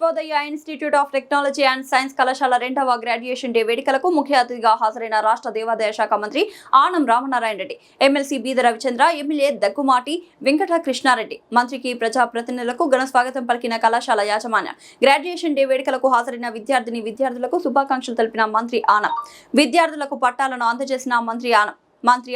Vishwodaya institute of technology and science కళాశాల 2వ graduation day వేడుకలకు ముఖ్య అతిథిగా హాజరైన రాష్ట్ర దేవాదాయ శాఖ మంత్రి ఆనం రామనారాయణ రెడ్డి, ఎమ్మెల్సీ బీద రవిచంద్ర, ఎమ్మెల్యే దగ్గుమాటి వెంకట కృష్ణారెడ్డి, మంత్రికి ప్రజాప్రతినిధులకు ఘన స్వాగతం పలికిన కళాశాల యాజమాన్యం. గ్రాడ్యుయేషన్ డే వేడుకలకు హాజరైన విద్యార్థులకు శుభాకాంక్షలు తెలిపిన మంత్రి ఆనం. విద్యార్థులకు పట్టాలను అందజేసిన మంత్రి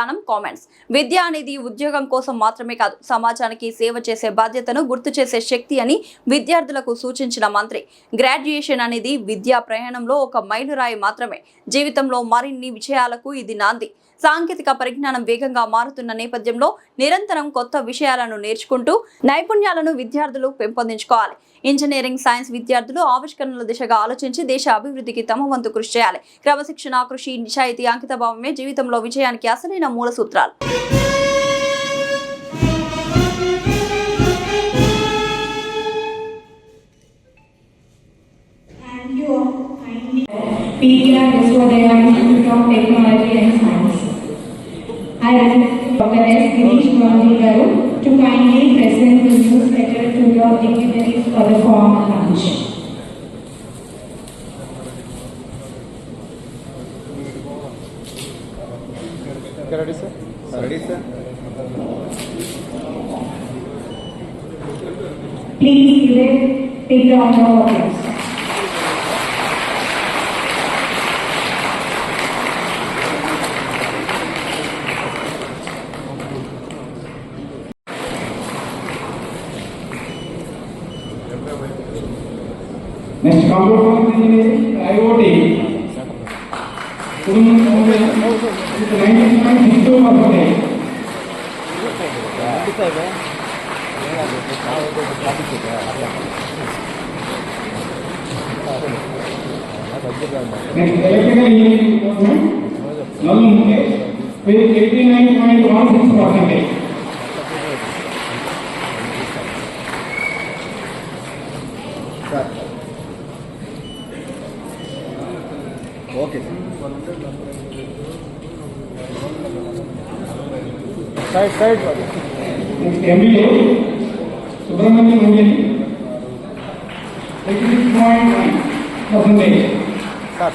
ఆనం కామెంట్స్. విద్య అనేది ఉద్యోగం కోసం మాత్రమే కాదు, సమాజానికి సేవ చేసే బాధ్యతను గుర్తు చేసే శక్తి అని విద్యార్థులకు సూచించిన మంత్రి, గ్రాడ్యుయేషన్ అనేది విద్యా ప్రయాణంలో ఒక మైలురాయి మాత్రమే, జీవితంలో మరిన్ని విజయాలకు ఇది నాంది. సాంకేతిక పరిజ్ఞానం వేగంగా మారుతున్న నేపథ్యంలో నిరంతరం కొత్త విషయాలను నేర్చుకుంటూ నైపుణ్యాలను విద్యార్థులు పెంపొందించుకోవాలి. ఇంజనీరింగ్, సైన్స్ విద్యార్థులు ఆవిష్కరణల దిశగా ఆలోచించి దేశ అభివృద్ధికి తమ వంతు కృషి చేయాలి. క్రమశిక్షణ, కృషి, నిజాయితీ, అంకితభావమే జీవితంలో విజయానికి అసలైన మూల సూత్రాలు. PTR Viswadaya Institute of Technology and Science. I request Dr. S. Girish Gandhi Garu to kindly present the newsletter to your dignitaries for the formal lunch. Ready, sir? Ready, sir? Please take the honor of applause. Next, computer engineering, IoT. 99.62%. Next, electrical engineering department, Nalu Mukesh, with 89.16%. Okay. Side. Next, MBA, Subramanian Mungeli, 86.9%. Sir.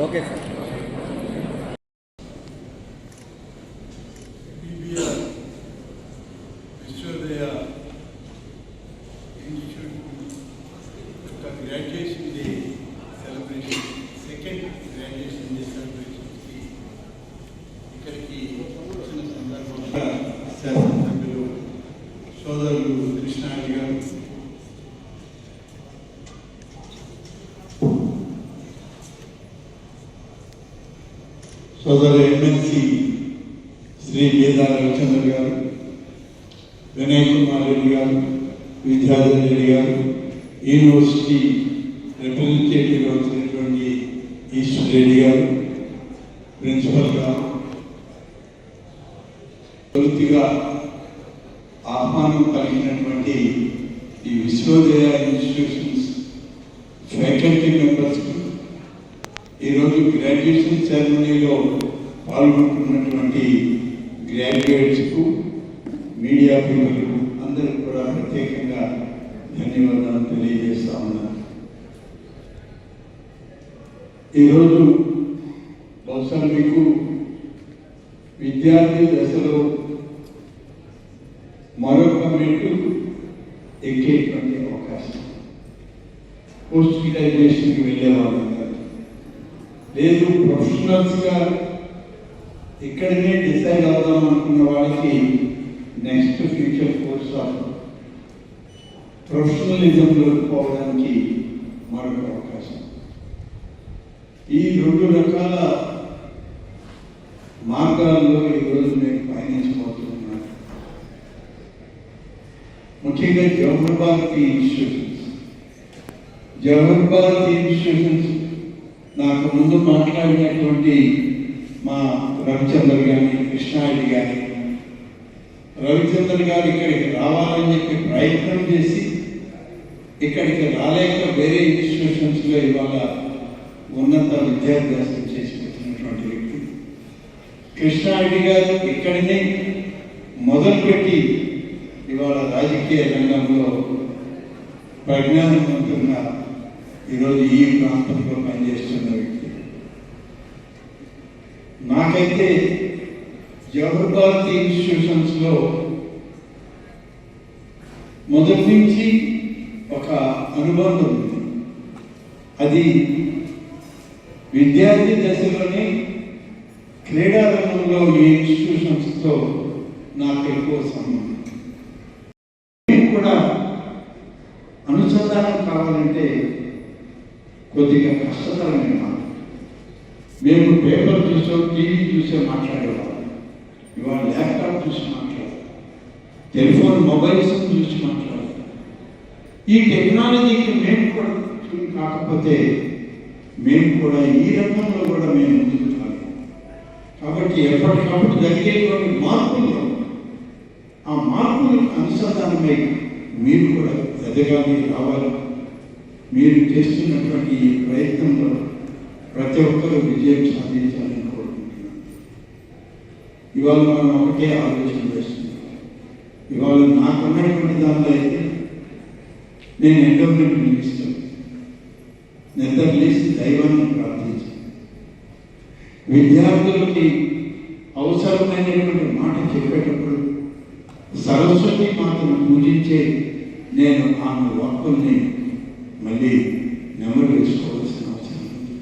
Okay, sir. Viswadaya Institute of Graduation Day celebration, second graduation day celebration. ఇక్కడికి వచ్చిన సందర్భంగా శాసనసభ్యులు సోదరులు కృష్ణారెడ్డి గారు, సోదరు MLC Shri బీద రవిచంద్ర గారు, వినయ్ కుమార్ రెడ్డి గారు, విద్యాధర్ రెడ్డి గారు, యూనివర్సిటీ రిప్రజెంటేటివ్గా వచ్చినటువంటి ఈశ్వర్ రెడ్డి గారు, ప్రిన్సిపల్ గారు, పూర్తిగా ఆహ్వానం పలికినటువంటి ఈ విశ్వోదయ ఇన్స్టిట్యూషన్స్ ఫ్యాకల్టీ మెంబర్స్కి, ఈరోజు గ్రాడ్యుయేషన్ సెరమనీలో పాల్గొంటున్నటువంటి గ్రాడ్యుయేట్స్కు, మీడియా పీపుల్కు అందరికీ కూడా ప్రత్యేకంగా ధన్యవాదాలు తెలియజేస్తా ఉన్నాను. ఈరోజు బహుశా మీకు విద్యార్థి దశలో మరొక మెట్టు ఎక్కేటువంటి అవకాశం, పోస్ట్ గ్రాడ్యుయేషన్కి వెళ్ళేవాళ్ళం కాదు, లేదు ప్రొఫెషనల్స్గా ఇక్కడనే డిసైడ్ అవుదాం అనుకున్న వాళ్ళకి నెక్స్ట్ ఫ్యూచర్ కోర్స్ ఆఫ్ ప్రొఫెషనలిజంలో పోవడానికి మరొక అవకాశం. ఈ రెండు రకాల మార్గాల్లో ఈరోజు నేను పయనించబోతున్నాను. ముఖ్యంగా జవహర్ భారతి ఇన్స్టిట్యూషన్స్ నాకు ముందు మాట్లాడినటువంటి మా రవిచంద్ర గారి, కృష్ణారెడ్డి గారి, రవిచంద్ర గారు ఇక్కడికి రావాలని చెప్పి ప్రయత్నం చేసి ఇక్కడికి రాలేక వేరే ఇన్స్టిట్యూషన్స్లో ఇవాళ ఉన్నత విద్యాభ్యాసం చేసి పెట్టినటువంటి వ్యక్తి. కృష్ణారెడ్డి గారు ఇక్కడనే మొదలుపెట్టి ఇవాళ రాజకీయ రంగంలో ప్రజ్ఞానవంతంగా ఈరోజు ఈ ప్రాంతంలో పనిచేస్తున్న వ్యక్తి. నాకైతే జవహర్ భారతి ఇన్స్టిట్యూషన్స్లో మొదటి నుంచి ఒక అనుబంధం ఉంది. అది విద్యార్థి దశలోనే క్రీడారంగంలో ఈ ఇన్స్టిట్యూషన్స్తో నాకు ఎక్కువ సంబంధం. కూడా అనుసంధానం కావాలంటే కొద్దిగా కష్టతరమైన మాట. మేము పేపర్ చూసో టీవీ చూసే మాట్లాడేవాళ్ళం. ఇవాళ ల్యాప్టాప్ చూసి మాట్లాడాలి, టెలిఫోన్ మొబైల్స్ చూసి మాట్లాడాలి. ఈ టెక్నాలజీకి మేము కూడా కాకపోతే మేము కూడా ఈ రంగంలో కూడా మేము ముందుకు రాలి. కాబట్టి ఎప్పటికప్పుడు జరిగేటువంటి మార్పులు, ఆ మార్పులకు అనుసంధానమై మీరు కూడా ఎదగాలి, రావాలి. మీరు చేస్తున్నటువంటి ఈ ప్రయత్నంలో ప్రతి ఒక్కరూ విజయం సాధించాలని కోరుకుంటున్నాను. ఇవాళ మనం ఒకటే ఆలోచన చేస్తున్నాం. ఇవాళ నాకున్నటువంటి దానిలో అయితే నేను ఎండోమెంట్ నిలుస్తాను, నిద్రలేసి దైవాన్ని ప్రార్థించాను. విద్యార్థులకి అవసరమైనటువంటి మాట చెప్పేటప్పుడు సరస్వతి మాతను పూజించే నేను ఆమె వాక్కుల్ని మళ్ళీ నెమరు వేసుకోవాల్సిన అవసరం ఉంది.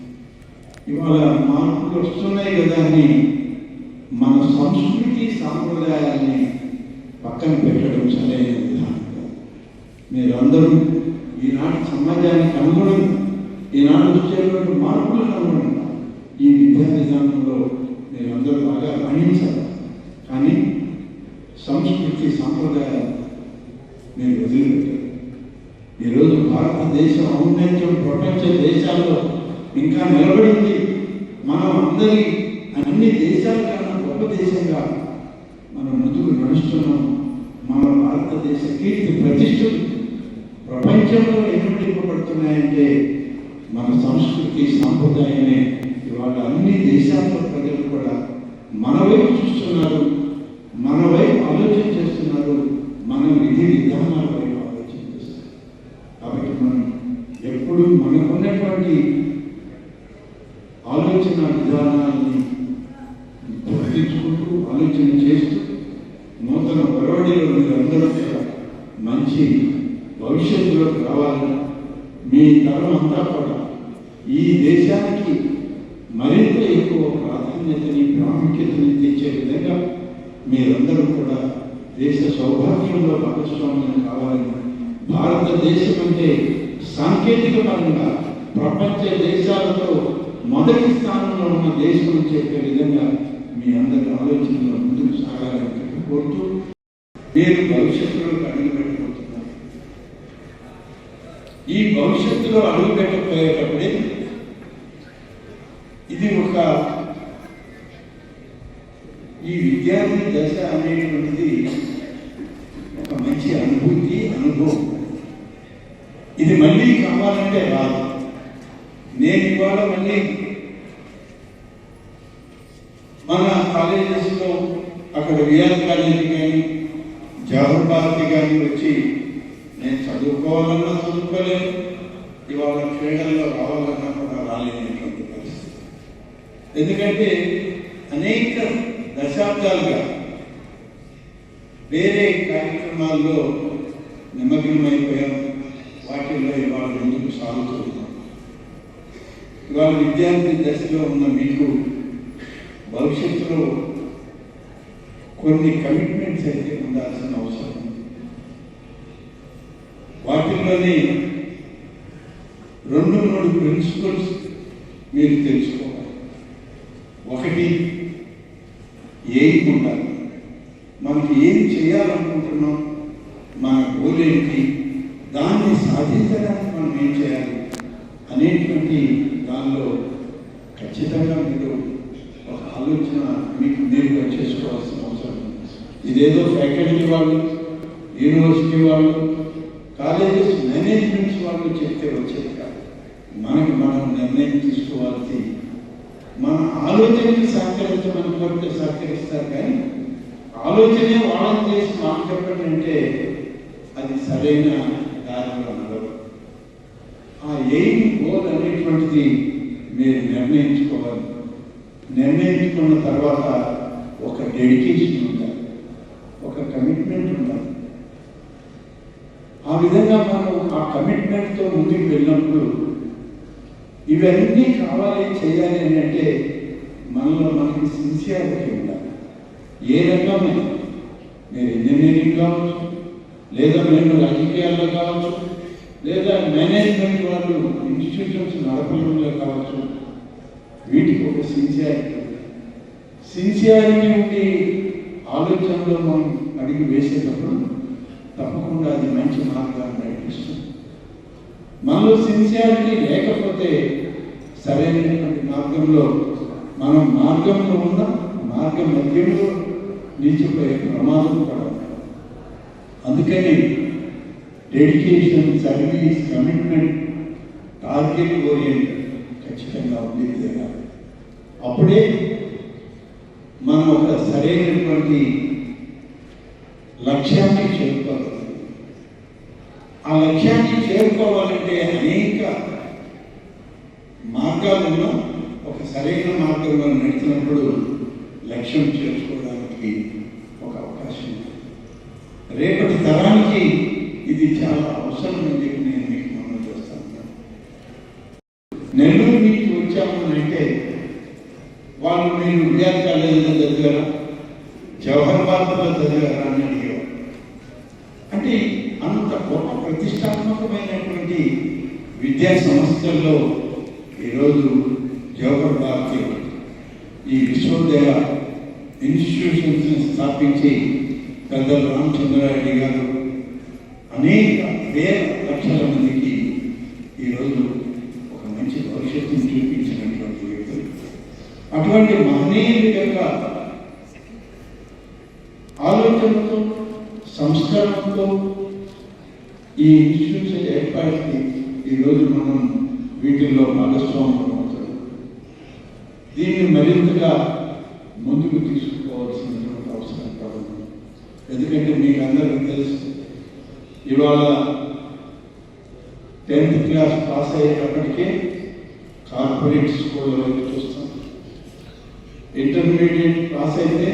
ఇవాళ మార్పులు వస్తున్నాయి కదా అని మన సంస్కృతి సాంప్రదాయాన్ని పక్కన పెట్టడం సరైన విధానం కాదు. మీరందరూ ఈనాటి సమాజానికి అనుగుణంగా, ఈనాడు వచ్చేటువంటి మార్పులకు అనుగుణంగా ఈ విద్యా విధానంలో మీరందరూ బాగా రాణించాలి. కానీ సంస్కృతి సాంప్రదాయాలు నేను వదిలిపెట్టాను. ఈరోజు భారతదేశం ఔన్నత్యం ప్రపంచ దేశాల్లో ఇంకా నిలబడింది. మనం అందరి అన్ని దేశాల కన్నా గొప్ప దేశంగా మనం ముందుకు నడుస్తున్నాం. మన భారతదేశ కీర్తి ప్రతిష్టలు ప్రపంచంలో ఎన్నుపడుతున్నాయంటే మన సంస్కృతి సాంప్రదాయమే. ఇవాళ అన్ని దేశాల్లో ప్రజలు కూడా మన వైపు చూస్తున్నారు, మన వైపు ఆలోచన చేస్తున్నారు, మన విధి విధానాల వైపు ఆలోచన చేస్తున్నారు. కాబట్టి మనం ఎప్పుడు మనకున్నటువంటి ఆలోచన విధానాన్ని గుర్తించుకుంటూ ఆలోచన చేస్తూ నూతన ఒరవడిలో మీరందరూ కూడా మంచి భవిష్యత్తులోకి రావాలని, మీ తరం అంతా కూడా ఈ దేశానికి మరింత ఎక్కువ ప్రాధాన్యతని ప్రాముఖ్యతని తెచ్చే విధంగా మీరందరూ కూడా దేశ సౌభాగ్యంలో భాగస్వామ్యం కావాలని, భారతదేశం అంటే సాంకేతిక పరంగా ప్రపంచ దేశాలతో మొదటి స్థానంలో ఉన్న దేశం అని చెప్పే విధంగా మీ అందరి ఆలోచనలో ముందుకు సాగాలని కోరుతూ మీరు భవిష్యత్తులో అడుగుపెట్టబోతున్నారు. ఈ భవిష్యత్తులో అడుగుపెట్టకపోయేటప్పుడే ఇది ఒక ఈ విద్యార్థి దశ అనేటువంటిది ఒక మంచి అనుభూతి, అనుభవం. ఇది మళ్ళీ కావాలంటే రాదు. నేను ఇవాళ మళ్ళీ మన కాలేజెస్లో అక్కడ విఆర్ కాలేజీ కానీ జవహర్ భారతి కానీ వచ్చి నేను చదువుకోవాలన్నా చదువుకోలేను, ఇవాళ క్రీడల్లో రావాలన్నా కూడా రాలేనటువంటి పరిస్థితి. ఎందుకంటే అనేక దశాబ్దాలుగా వేరే కార్యక్రమాల్లో నిమగ్నమైపోయాం. వాటిల్లో ఇవాళ ముందుకు సాగుతున్నాం. ఇవాళ విద్యార్థి దశలో ఉన్న మీకు భవిష్యత్తులో కొన్ని కమిట్మెంట్స్ అయితే ఉండాల్సిన అవసరం ఉంది. వాటిల్లోనే 2-3 ప్రిన్సిపల్స్ మీరు తెలుసుకోవాలి. ఒకటి, ఎయిమ్ ఉండాలి. మనకి ఏం చేయాలనుకుంటున్నాం, మన గోల్ ఏంటి, దాన్ని సాధించడానికి మనం ఏం చేయాలి అనేటువంటి దానిలో ఖచ్చితంగా మీరు ఒక ఆలోచన మీకు నేరుగా చేసుకోవాల్సిన అవసరం ఉంది. ఇదేదో ఫ్యాకల్టీ వాళ్ళు, యూనివర్సిటీ వాళ్ళు, కాలేజెస్ మేనేజ్మెంట్స్ వాళ్ళు చెప్తే వచ్చేది కాదు. మనకి మనం నిర్ణయం తీసుకోవాల్సి, మన ఆలోచనకి సహకరించమని కోరితే సహకరిస్తారు, కానీ ఆలోచనే వాళ్ళని చేసి మాకు చెప్పండి అంటే అది సరైన దారిలో నడవదు. ఎయిమ్ గోల్ అనేటువంటిది మీరు నిర్ణయించుకోవాలి. నిర్ణయించుకున్న తర్వాత ఒక డెడికేషన్ ఉండాలి, ఒక కమిట్మెంట్ ఉండాలి. ఆ విధంగా మనం ఆ కమిట్మెంట్తో ముందుకు వెళ్ళినప్పుడు ఇవన్నీ కావాలి చేయాలి అని అంటే మనలో మనకి సిన్సియారిటీ ఉండాలి. ఏ రంగమైనా మీరు ఇంజనీరింగ్ కావచ్చు, లేదా మేము రాజకీయాల్లో కావచ్చు, లేదా మేనేజ్మెంట్ వాళ్ళు ఇన్స్టిట్యూషన్స్ నడపడంలో కావచ్చు, వీటికి ఒక సిన్సియారిటీ ఉండి ఆలోచనలో మనం అడిగి వేసేటప్పుడు తప్పకుండా అది మంచి మార్గాన్ని నడిపిస్తుంది. మనలో సిన్సియారిటీ లేకపోతే సరైనటువంటి మార్గంలో మనం మార్గంలో ఉన్న మార్గ మధ్యంలో నిలిచిపోయే ప్రమాదం పడాలి. అందుకని dedication, service, commitment, target oriented ఖచ్చితంగా ఉంది. అప్పుడే మనం ఒక సరైనటువంటి లక్ష్యాన్ని చేరుకోవాలి. ఆ లక్ష్యాన్ని చేరుకోవాలంటే అనేక మార్గాలలో ఒక సరైన మార్గంలో నడిచినప్పుడు లక్ష్యం చేర్చుకోవడానికి ఒక అవకాశం ఉంది. రేపటి తరానికి ఇది చాలా అవసరం అని చెప్పి నేను మీకు మనం చేస్తాను. నెల్లూరు నుంచి వచ్చాము అంటే వాళ్ళు మీరు విద్యార్థి కాలేజీలో చదివారా, జవహర్ బాద్లో చదివారా అని అడిగేవారు. అంటే అంత గొప్ప ప్రతిష్టాత్మకమైనటువంటి విద్యా సంస్థల్లో ఈరోజు జవహర్ బాద్ ఈ విశ్వవిద్యాలయ ఇన్స్టిట్యూషన్స్ని స్థాపించి పెద్దలు రామచంద్రారెడ్డి గారు అనేక వేల లక్షల మందికి ఈరోజు ఒక మంచి భవిష్యత్తును చూపించినటువంటి వ్యక్తులు. అటువంటి మహనీయుల యొక్క ఆలోచనతో, సంస్కరణతో ఈ ఇన్స్టిట్యూషన్ ఏర్పాటుకి ఈరోజు మనం వీటిల్లో భాగస్వామ్యం అవుతారు. దీన్ని మరింతగా ముందుకు తీసుకుపోవాల్సినటువంటి అవసరం కావాలి. ఎందుకంటే మీకు అందరికీ తెలుసు, ఇవాళ 10th క్లాస్ పాస్ అయ్యేటప్పటికే కార్పొరేట్ స్కూళ్ళ వైపు చూస్తాం. ఇంటర్మీడియట్ పాస్ అయితే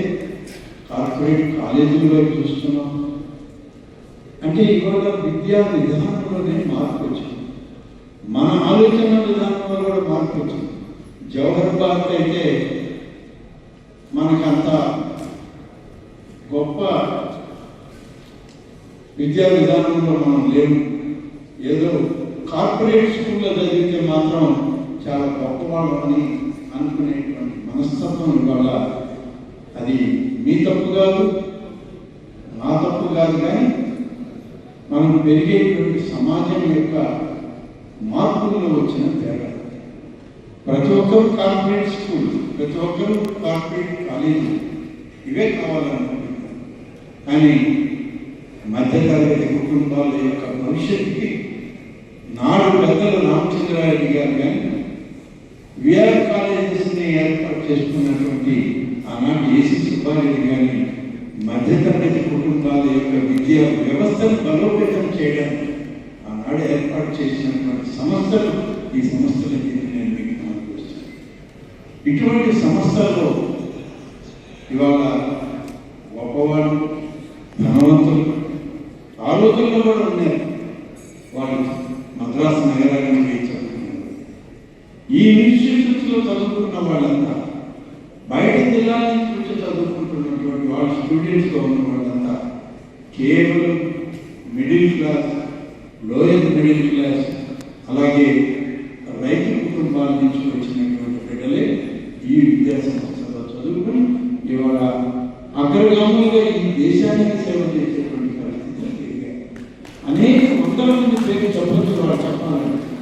కార్పొరేట్ కాలేజీల వైపు చూస్తున్నాం. అంటే ఇవాళ విద్యా విధానంలోనే మార్పు వచ్చింది, మన ఆలోచన విధానంలో కూడా మార్పు వచ్చింది. జవహర్ బాద్ అయితే మనకంత గొప్ప విద్యా విధానంలో మనం లేము. ఏదో కార్పొరేట్ స్కూల్లో చదివితే మాత్రం చాలా గొప్పవాళ్ళు అని అనుకునేటువంటి మనస్తత్వం ఇవాళ అది మీ తప్పు కాదు, నా తప్పు కాదు, కానీ మనం పెరిగేటువంటి సమాజం యొక్క మార్పుల్లో వచ్చిన తేడా. ప్రతి ఒక్కరు కార్పొరేట్ స్కూల్, ప్రతి ఒక్కరు కార్పొరేట్ కాలేజీ ఇవే కావాలనుకుంటున్నారు. కానీ మధ్యతరగతి కుటుంబాల యొక్క భవిష్యత్తుకి నాడు పెద్దలు రామచంద్రారెడ్డి గారు కానీ విఆర్ కాలేజెస్ని ఏర్పాటు చేసుకున్నటువంటి ఆనాటి ఏసీ సుబ్బారెడ్డి కానీ మధ్యతరగతి కుటుంబాల యొక్క విద్యా వ్యవస్థను బలోపేతం చేయడానికి ఆనాడు ఏర్పాటు చేసినటువంటి సంస్థలు ఈ సంస్థలకి నేను మీకు మాట్లాడుతున్నాను. ఇటువంటి సంస్థల్లో ఇవాళ గొప్పవాళ్ళు, ధనవంతులు, ఆలోచనలు కూడా ఉన్నారు. వాళ్ళు మద్రాసు నగరాన్ని చదువుకున్నారు. ఈ ఇన్స్టిట్యూట్స్లో చదువుకున్న వాళ్ళంతా బయట జిల్లాల నుంచి చదువుకుంటున్నటువంటి వాళ్ళ స్టూడెంట్స్గా ఉన్న వాళ్ళంతా కేవలం middle class, lower middle class, అలాగే రైతు కుటుంబాల నుంచి వచ్చినటువంటి బిడ్డలే ఈ విద్యా సంస్థలో చదువుకుని ఇవాళ అగ్రగాములుగా ఈ దేశానికి సేవ చేసేటువంటి పరిస్థితులు జరిగాయి. అనేక వందల మంది పేరు చెప్పచ్చు, వాళ్ళు చెప్పాలంటే